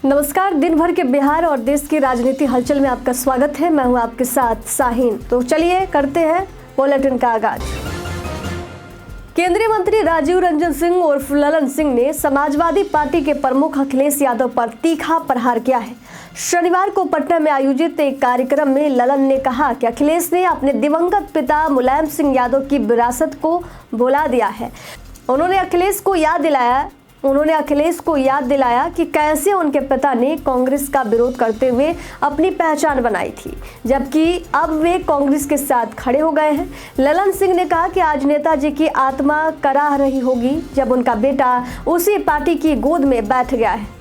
नमस्कार। दिन भर के बिहार और देश की राजनीति हलचल में आपका स्वागत है। मैं हूं आपके साथ साहिन। तो चलिए करते हैं बुलेटिन का आगाज। केंद्रीय मंत्री राजीव रंजन सिंह उर्फ ललन सिंह ने समाजवादी पार्टी के प्रमुख अखिलेश यादव पर तीखा प्रहार किया है। शनिवार को पटना में आयोजित एक कार्यक्रम में ललन ने कहा कि अखिलेश ने अपने दिवंगत पिता मुलायम सिंह यादव की विरासत को भुला दिया है। उन्होंने अखिलेश को याद दिलाया कि कैसे उनके पिता ने कांग्रेस का विरोध करते हुए अपनी पहचान बनाई थी, जबकि अब वे कांग्रेस के साथ खड़े हो गए हैं। ललन सिंह ने कहा कि आज नेताजी की आत्मा कराह रही होगी जब उनका बेटा उसी पार्टी की गोद में बैठ गया है।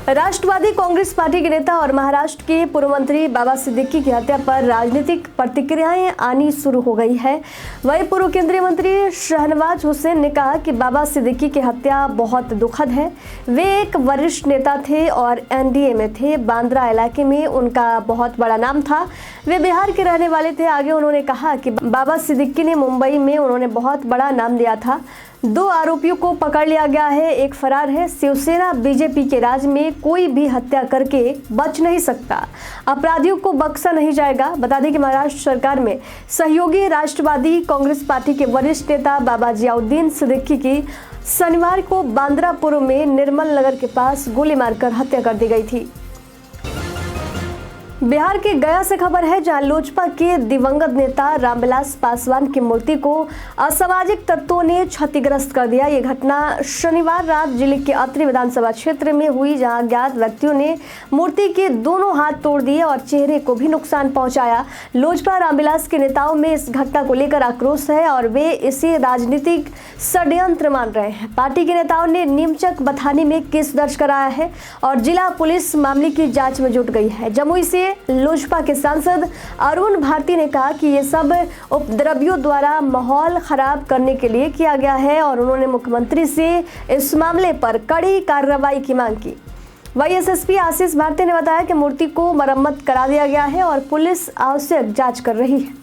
राष्ट्रवादी कांग्रेस पार्टी के नेता और महाराष्ट्र के पूर्व मंत्री बाबा सिद्दीकी की हत्या पर राजनीतिक प्रतिक्रियाएं आनी शुरू हो गई है। वहीं पूर्व केंद्रीय मंत्री शहनवाज हुसैन ने कहा कि बाबा सिद्दीकी की हत्या बहुत दुखद है। वे एक वरिष्ठ नेता थे और एनडीए में थे। बांद्रा इलाके में उनका बहुत बड़ा नाम था। वे बिहार के रहने वाले थे। आगे उन्होंने कहा कि बाबा सिद्दीकी ने मुंबई में उन्होंने बहुत बड़ा नाम दिया था। 2 आरोपियों को पकड़ लिया गया है, एक फरार है। शिवसेना बीजेपी के राज में कोई भी हत्या करके बच नहीं सकता। अपराधियों को बख्शा नहीं जाएगा। बता दें कि महाराष्ट्र सरकार में सहयोगी राष्ट्रवादी कांग्रेस पार्टी के वरिष्ठ नेता बाबा जियाउद्दीन सिद्दीकी की शनिवार को बांद्रा पूर्व में निर्मल नगर के पास गोली मारकर हत्या कर दी गई थी। बिहार के गया से खबर है, जहां लोजपा के दिवंगत नेता रामविलास पासवान की मूर्ति को असामाजिक तत्वों ने क्षतिग्रस्त कर दिया। ये घटना शनिवार रात जिले के अत्रि विधानसभा क्षेत्र में हुई, जहां अज्ञात व्यक्तियों ने मूर्ति के दोनों हाथ तोड़ दिए और चेहरे को भी नुकसान पहुंचाया। लोजपा रामविलास के नेताओं में इस घटना को लेकर आक्रोश है और वे इसे राजनीतिक षड्यंत्र मान रहे हैं। पार्टी के नेताओं ने नीमचक बथानी में केस दर्ज कराया है और जिला पुलिस मामले की जांच में जुट गई है। जमुई से लोजपा के सांसद अरुण भारती ने कहा कि ये सब उपद्रवियों द्वारा माहौल खराब करने के लिए किया गया है और उन्होंने मुख्यमंत्री से इस मामले पर कड़ी कार्रवाई की मांग की। वही एसएसपी आशीष भारती ने बताया कि मूर्ति को मरम्मत करा दिया गया है और पुलिस आवश्यक जांच कर रही है।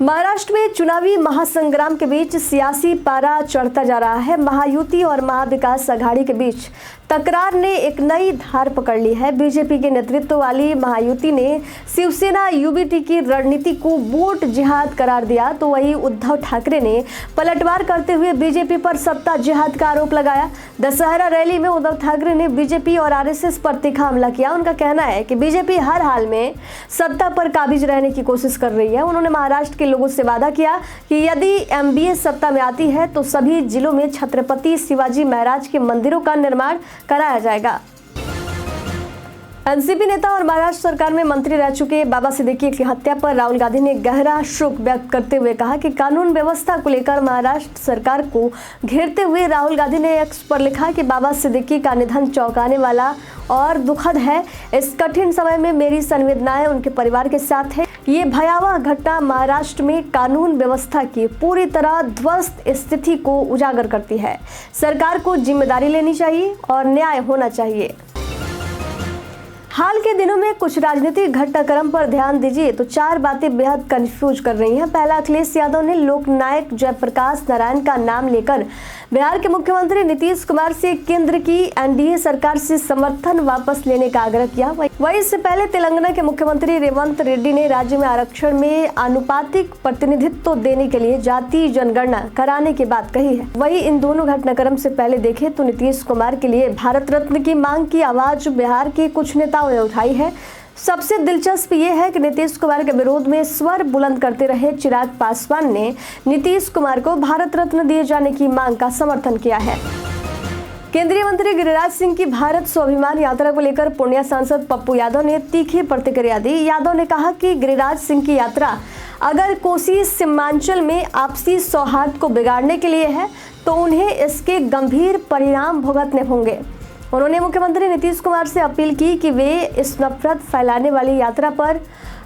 महाराष्ट्र में चुनावी महासंग्राम के बीच सियासी पारा चढ़ता जा रहा है। महायुति और महाविकास आघाड़ी के बीच तकरार ने एक नई धार पकड़ ली है। बीजेपी के नेतृत्व वाली महायुति ने शिवसेना यूबीटी की रणनीति को वोट जिहाद करार दिया, तो वही उद्धव ठाकरे ने पलटवार करते हुए बीजेपी पर सत्ता जिहाद का आरोप लगाया। दशहरा रैली में उद्धव ठाकरे ने बीजेपी और आरएसएस पर तीखा हमला किया। उनका कहना है कि बीजेपी हर हाल में सत्ता पर काबिज रहने की कोशिश कर रही है। उन्होंने महाराष्ट्र के लोगों से वादा किया कि यदि एमबीए सत्ता में आती है तो सभी जिलों में छत्रपति शिवाजी महाराज के मंदिरों का निर्माण कराया जाएगा। एनसीपी नेता और महाराष्ट्र सरकार में मंत्री रह चुके बाबा सिद्दीकी की हत्या पर राहुल गांधी ने गहरा शोक व्यक्त करते हुए कहा कि कानून व्यवस्था को लेकर महाराष्ट्र सरकार को घेरते हुए राहुल गांधी ने एक्स पर लिखा कि बाबा सिद्दीकी का निधन चौंकाने वाला और दुखद है। इस कठिन समय में मेरी संवेदनाएं उनके परिवार के साथ है। ये भयावह घटना महाराष्ट्र में कानून व्यवस्था की पूरी तरह ध्वस्त स्थिति को उजागर करती है। सरकार को जिम्मेदारी लेनी चाहिए और न्याय होना चाहिए। हाल के दिनों में कुछ राजनीतिक घटनाक्रम पर ध्यान दीजिए तो 4 बातें बेहद कंफ्यूज कर रही हैं। पहला, अखिलेश यादव ने लोकनायक जयप्रकाश नारायण का नाम लेकर बिहार के मुख्यमंत्री नीतीश कुमार से केंद्र की एनडीए सरकार से समर्थन वापस लेने का आग्रह किया। वहीं इससे पहले तेलंगाना के मुख्यमंत्री रेवंत रेड्डी ने राज्य में आरक्षण में आनुपातिक प्रतिनिधित्व देने के लिए जाति जनगणना कराने की बात कही है। वहीं इन दोनों घटनाक्रम से पहले देखें तो नीतीश कुमार के लिए भारत रत्न की मांग की आवाज बिहार के कुछ नेताओं ने उठाई है। सबसे दिलचस्प ये है कि नीतीश कुमार के विरोध में स्वर बुलंद करते रहे चिराग पासवान ने नीतीश कुमार को भारत रत्न दिए जाने की मांग का समर्थन किया है। केंद्रीय मंत्री गिरिराज सिंह की भारत स्वाभिमान यात्रा को लेकर पूर्णिया सांसद पप्पू यादव ने तीखी प्रतिक्रिया दी। यादव ने कहा कि गिरिराज सिंह की यात्रा अगर कोसी सीमांचल में आपसी सौहार्द को बिगाड़ने के लिए है तो उन्हें इसके गंभीर परिणाम भुगतने होंगे। उन्होंने मुख्यमंत्री नीतीश कुमार से अपील की कि वे इस नफरत फैलाने वाली यात्रा पर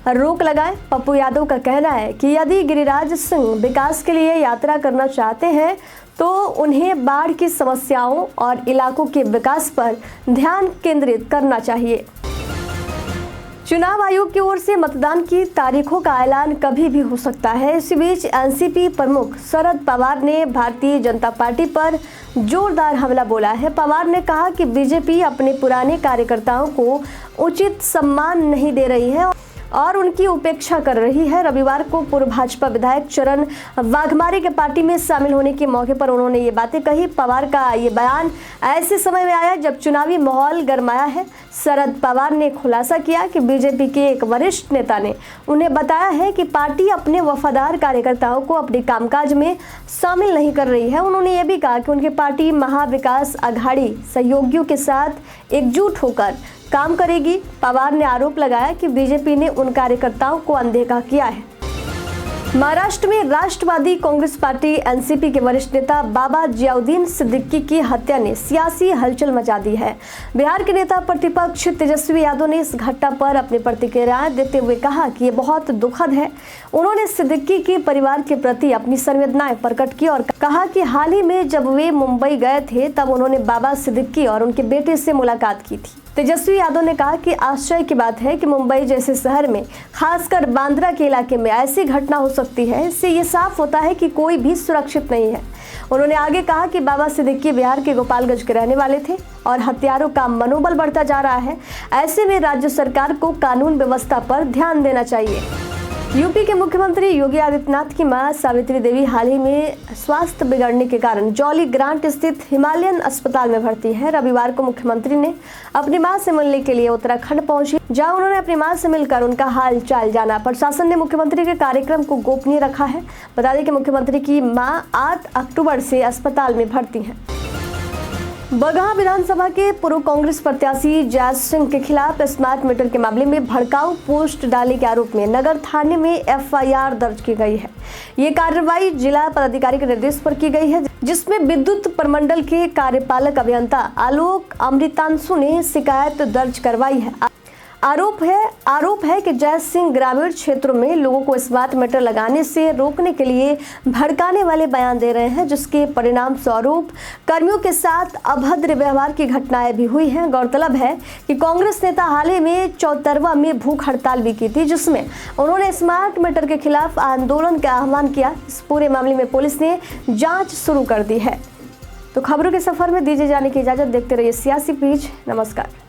रोक लगाएं। पप्पू यादव का कहना है कि यदि गिरिराज सिंह विकास के लिए यात्रा करना चाहते हैं तो उन्हें बाढ़ की समस्याओं और इलाकों के विकास पर ध्यान केंद्रित करना चाहिए। चुनाव आयोग की ओर से मतदान की तारीखों का ऐलान कभी भी हो सकता है। इसी बीच एनसीपी प्रमुख शरद पवार ने भारतीय जनता पार्टी पर जोरदार हमला बोला है। पवार ने कहा कि बीजेपी अपने पुराने कार्यकर्ताओं को उचित सम्मान नहीं दे रही है और उनकी उपेक्षा कर रही है। रविवार को पूर्व भाजपा विधायक चरण वाघमारे के पार्टी में शामिल होने के मौके पर उन्होंने ये बातें कही। पवार का ये बयान ऐसे समय में आया जब चुनावी माहौल गरमाया है। शरद पवार ने खुलासा किया कि बीजेपी के एक वरिष्ठ नेता ने उन्हें बताया है कि पार्टी अपने वफादार कार्यकर्ताओं को अपने कामकाज में शामिल नहीं कर रही है। उन्होंने ये भी कहा कि उनकी पार्टी महाविकास आघाड़ी सहयोगियों के साथ एकजुट होकर काम करेगी। पवार ने आरोप लगाया कि बीजेपी ने उन कार्यकर्ताओं को अनदेखा किया है। महाराष्ट्र में राष्ट्रवादी कांग्रेस पार्टी एनसीपी के वरिष्ठ नेता बाबा जियाउद्दीन सिद्दीकी की हत्या ने सियासी हलचल मचा दी है। बिहार के नेता प्रतिपक्ष तेजस्वी यादव ने इस घटना पर अपनी प्रतिक्रिया देते हुए कहा कि ये बहुत दुखद है। उन्होंने सिद्दीकी के परिवार के प्रति अपनी संवेदनाएं प्रकट की और कहा कि हाल ही में जब वे मुंबई गए थे तब उन्होंने बाबा सिद्दीकी और उनके बेटे से मुलाकात की थी। तेजस्वी यादव ने कहा कि आश्चर्य की बात है कि मुंबई जैसे शहर में, खासकर बांद्रा के इलाके में ऐसी घटना हो सकती है। इससे ये साफ होता है कि कोई भी सुरक्षित नहीं है। उन्होंने आगे कहा कि बाबा सिद्दीकी बिहार के गोपालगंज के रहने वाले थे और हत्यारों का मनोबल बढ़ता जा रहा है। ऐसे में राज्य सरकार को कानून व्यवस्था पर ध्यान देना चाहिए। यूपी के मुख्यमंत्री योगी आदित्यनाथ की मां सावित्री देवी हाल ही में स्वास्थ्य बिगड़ने के कारण जॉली ग्रांट स्थित हिमालयन अस्पताल में भर्ती है। रविवार को मुख्यमंत्री ने अपनी मां से मिलने के लिए उत्तराखंड पहुंची, जहां उन्होंने अपनी मां से मिलकर उनका हाल चाल जाना। प्रशासन ने मुख्यमंत्री के कार्यक्रम को गोपनीय रखा है। बता दें कि मुख्यमंत्री की मां 8 अक्टूबर से अस्पताल में भर्ती है। बगहा विधानसभा के पूर्व कांग्रेस प्रत्याशी जय सिंह के खिलाफ स्मार्ट मीटर के मामले में भड़काऊ पोस्ट डालने के आरोप में नगर थाने में एफआईआर दर्ज की गई है। ये कार्रवाई जिला पदाधिकारी के निर्देश पर की गई है, जिसमें विद्युत प्रमंडल के कार्यपालक अभियंता आलोक अमृतांशु ने शिकायत दर्ज करवाई है। आरोप है कि जय सिंह ग्रामीण क्षेत्रों में लोगों को स्मार्ट मीटर लगाने से रोकने के लिए भड़काने वाले बयान दे रहे हैं, जिसके परिणाम स्वरूप कर्मियों के साथ अभद्र व्यवहार की घटनाएं भी हुई हैं। गौरतलब है कि कांग्रेस नेता हाल ही में चौतरवा में भूख हड़ताल भी की थी, जिसमें उन्होंने स्मार्ट मीटर के खिलाफ आंदोलन का आह्वान किया। इस पूरे मामले में पुलिस ने जाँच शुरू कर दी है। तो खबरों के सफर में दीजिए जाने की इजाजत। देखते रहिए सियासी पेज। नमस्कार।